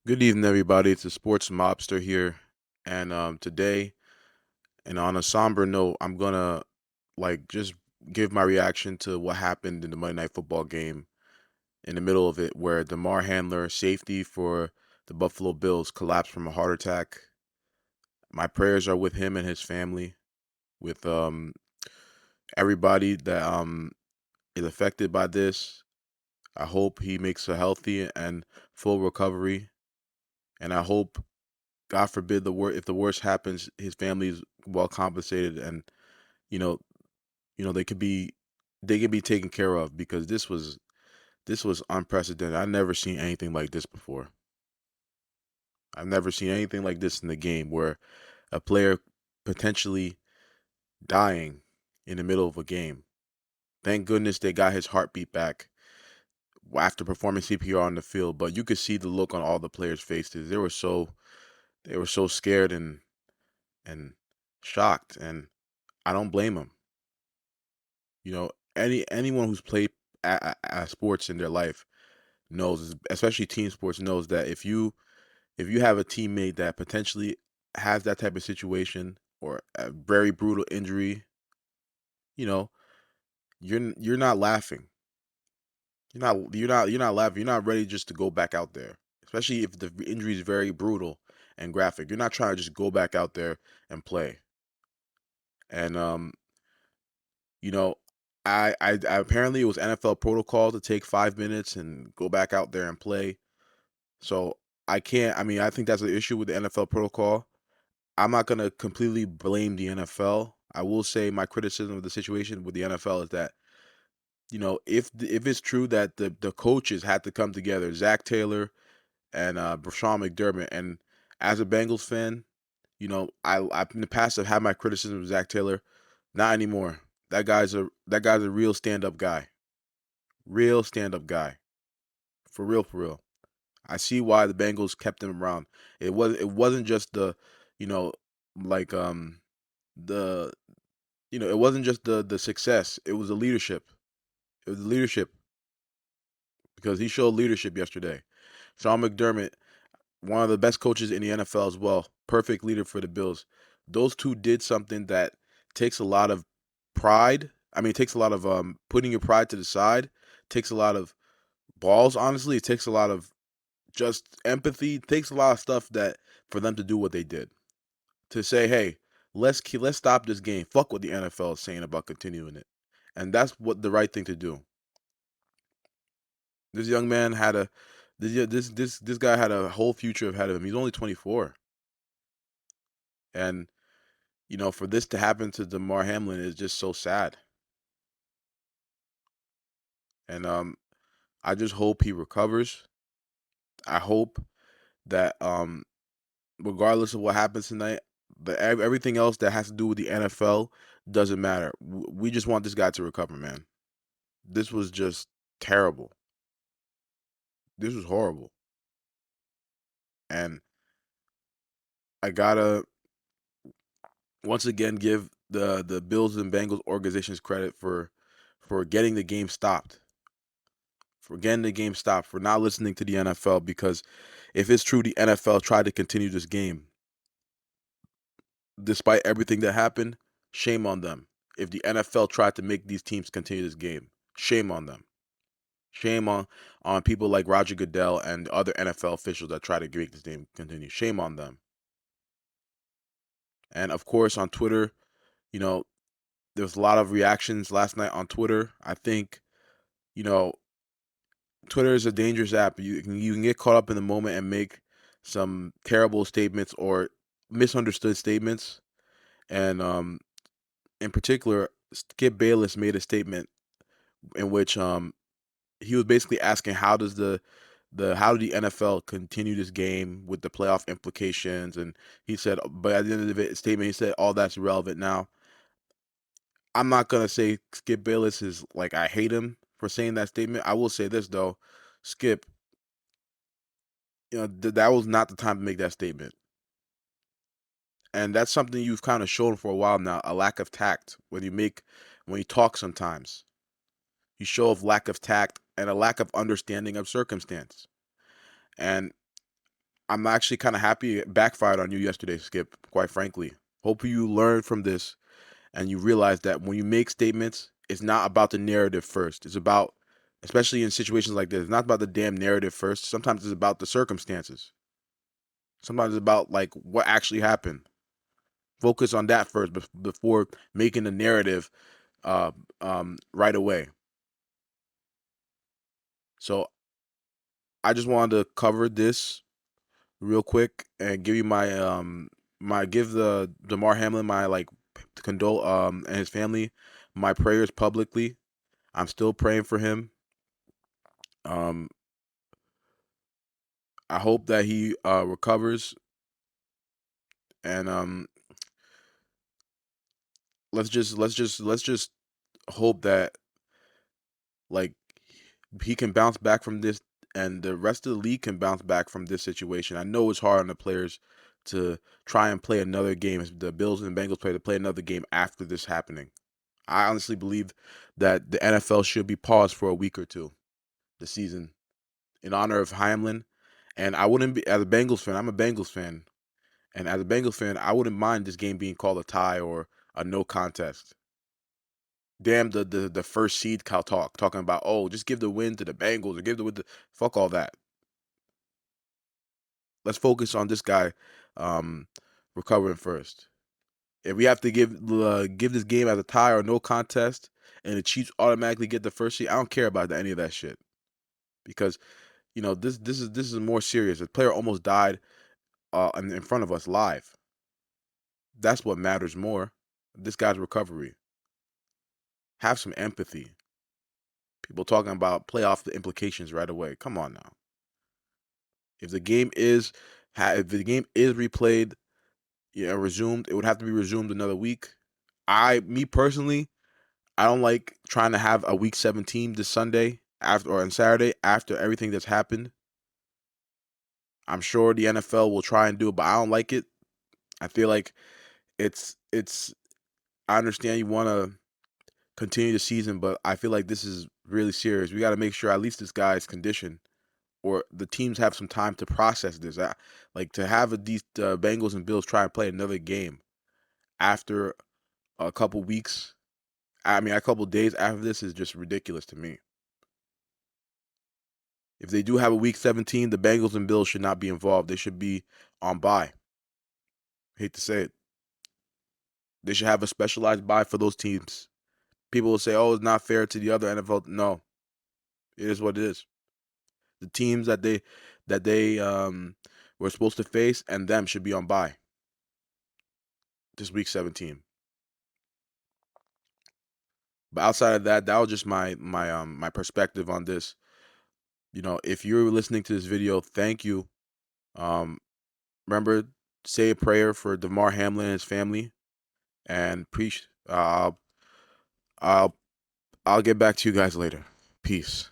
Good evening, everybody. It's the Sports Mobster here, and today, and on a somber note, I'm gonna just give my reaction to what happened in the Monday Night Football game in the middle of it, where Damar Hamlin, safety for the Buffalo Bills, collapsed from a heart attack. My prayers are with him and his family, with everybody that is affected by this. I hope he makes a healthy and full recovery, and I hope God forbid if the worst happens, his family is well compensated and you know, they can be taken care of because this was unprecedented. I've never seen anything like this before. I've never seen anything like this in the game where a player potentially dying in the middle of a game. Thank goodness they got his heartbeat back after performing CPR on the field, but you could see the look on all the players' faces. They were so scared and shocked, and I don't blame them. Anyone who's played sports in their life knows, especially team sports, knows that if you have a teammate that potentially has that type of situation or a very brutal injury, you know, you're not laughing. You're not laughing. You're not ready just to go back out there, especially if the injury is very brutal and graphic. You're not trying to just go back out there and play. And you know, I apparently it was NFL protocol to take 5 minutes and go back out there and play. So I can't. I mean, I think that's an issue with the NFL protocol. I'm not gonna completely blame the NFL. I will say my criticism of the situation with the NFL is that if it's true that the coaches had to come together, Zach Taylor and Sean McDermott, and as a Bengals fan, I in the past have had my criticism of Zach Taylor. Not anymore. That guy's a real stand up guy. Real stand up guy. For real, for real. I see why the Bengals kept him around. It wasn't just you know, like the it wasn't just the success. It was the leadership. It was the leadership because he showed leadership yesterday. Sean McDermott, one of the best coaches in the NFL as well, perfect leader for the Bills. Those two did something that takes a lot of pride. I mean, it takes a lot of putting your pride to the side. Takes a lot of balls. Honestly, it takes a lot of just empathy. Takes a lot of stuff that for them to do what they did, to say, hey, let's stop this game. Fuck what the NFL is saying about continuing it, and that's what the right thing to do. This young man had a this guy had a whole future ahead of him. He's only 24, and for this to happen to Damar Hamlin is just so sad. And I just hope he recovers. I hope that regardless of what happens tonight, everything else that has to do with the NFL doesn't matter. We just want this guy to recover, man. This was just terrible. This was horrible. And I gotta once again give the Bills and Bengals organizations credit for getting the game stopped. For getting the game stopped, for not listening to the NFL, because if it's true the NFL tried to continue this game despite everything that happened, shame on them. If the NFL tried to make these teams continue this game, shame on them. Shame on people like Roger Goodell and other NFL officials that try to make this game continue. Shame on them. And of course, on Twitter, you know, there was a lot of reactions last night on Twitter. I think, you know, Twitter is a dangerous app. You can get caught up in the moment and make some terrible statements or misunderstood statements. And in particular, Skip Bayless made a statement in which he was basically asking how did the NFL continue this game with the playoff implications, and he said, but at the end of the statement, he said all that's irrelevant now. I'm not gonna say Skip Bayless is like I hate him for saying that statement. I will say this though, Skip, that was not the time to make that statement, and that's something you've kind of shown for a while now, a lack of tact when you talk sometimes. You show of lack of tact and a lack of understanding of circumstance. And I'm actually kind of happy it backfired on you yesterday, Skip, quite frankly. Hope you learn from this and you realize that when you make statements, it's not about the narrative first. It's about, especially in situations like this, it's not about the damn narrative first. Sometimes it's about the circumstances. Sometimes it's about like what actually happened. Focus on that first before making the narrative uh, right away. So I just wanted to cover this real quick and give you my give the Damar Hamlin my like condole and his family my prayers publicly. I'm still praying for him. Um, I hope that he recovers, and let's just hope that like he can bounce back from this, and the rest of the league can bounce back from this situation. I know it's hard on the players to try and play another game. The Bills and Bengals play to play another game after this happening. I honestly believe that the NFL should be paused for a week or two, the season, in honor of Hamlin. And I wouldn't be, as a Bengals fan, I'm a Bengals fan. And as a Bengals fan, I wouldn't mind this game being called a tie or a no contest. Damn the first seed cow talking about, oh, just give the win to the Bengals or give the win to fuck all that. Let's focus on this guy um recovering first. If we have to give this game as a tie or no contest and the Chiefs automatically get the first seed, I don't care about any of that shit. Because, this is more serious. A player almost died in front of us live. That's what matters more. This guy's recovery. Have some empathy. People talking about playoff the implications right away. Come on now. If the game is if the game is replayed, resumed, it would have to be resumed another week. Me personally, I don't like trying to have a week 17 this Sunday after or on Saturday after everything that's happened. I'm sure the NFL will try and do it, but I don't like it. I feel like it's I understand you want to continue the season, but I feel like this is really serious. We got to make sure at least this guy's condition or the teams have some time to process this. Like to have these Bengals and Bills try and play another game after a couple weeks. I mean, a couple days after this is just ridiculous to me. If they do have a week 17, the Bengals and Bills should not be involved. They should be on bye. Hate to say it. They should have a specialized bye for those teams. People will say, "Oh, it's not fair to the other NFL." No, it is what it is. The teams that they were supposed to face and them should be on bye this week 17. But outside of that, that was just my perspective on this. If you're listening to this video, thank you. Um, Remember, say a prayer for Damar Hamlin and his family, and preach. I'll get back to you guys later. Peace.